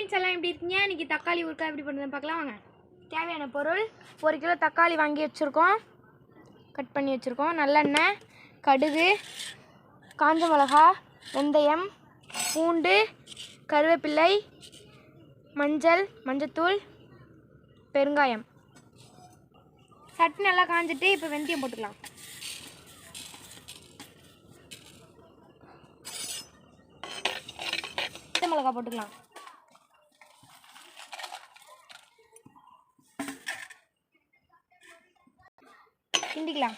Friends எல்லாம் எப்படி இருக்கீங்க? இன்றைக்கி தக்காளி ஊறுகாய் எப்படி பண்ணுறதுன்னு பார்க்கலாம் வாங்க. தேவையான பொருள் 1 கிலோ தக்காளி வாங்கி வச்சுருக்கோம், கட் பண்ணி வச்சுருக்கோம். நல்லெண்ணெய், கடுகு, காஞ்ச மிளகா, வெந்தயம், பூண்டு, கருவேப்பிலை, மஞ்சத்தூள், பெருங்காயம். சட்னி நல்லா காஞ்சிட்டு இப்போ வெந்தயம் போட்டுக்கலாம். பச்சை மிளகா போட்டுக்கலாம். கிண்டிக்கலாம்.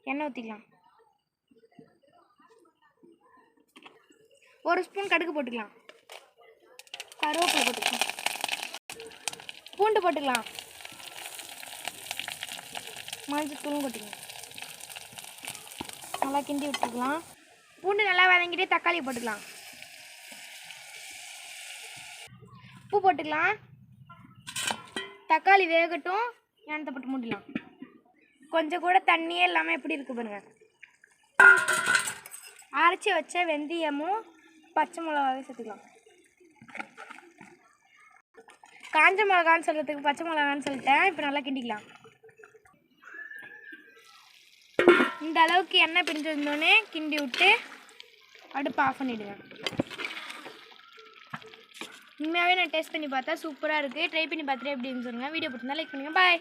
எண்ணெய் ஊற்றிக்கலாம். 1 ஸ்பூன் கடுகு போட்டுக்கலாம். கருவேப்பிலை போட்டுக்கலாம். பூண்டு போட்டுக்கலாம். மஞ்சத்தூளும் போட்டுக்கலாம். நல்லா கிண்டி விட்டுக்கலாம். பூண்டு நல்லா வதங்கிட்டு தக்காளி போட்டுக்கலாம். உப்பு போட்டுக்கலாம். தக்காளி வேகட்டும். எண்ணெய் போட்டு மூடிடலாம். கொஞ்சம் கூட தண்ணியே இல்லாமல் எப்படி இருக்கு பாருங்க. அரைச்சி வச்ச வெந்தயமும் பச்சை மிளகாவையும் சேர்த்துக்கலாம். காஞ்ச மிளகான்னு சொல்கிறதுக்கு பச்சை மிளகான்னு சொல்லிட்டேன். இப்போ நல்லா கிண்டிக்கலாம். இந்த அளவுக்கு எண்ணெய் பிரிஞ்சு வந்தோடனே கிண்டி விட்டு அடுப்பு ஆஃப் பண்ணிவிடுங்க. உண்மையாகவே நான் டேஸ்ட் பண்ணி பார்த்தா சூப்பராக இருக்குது. ட்ரை பண்ணி பார்த்துட்டு எப்படி சொல்லுங்கள். வீடியோ பிடிச்சிருந்தா லைக் பண்ணுங்கள். பாய்.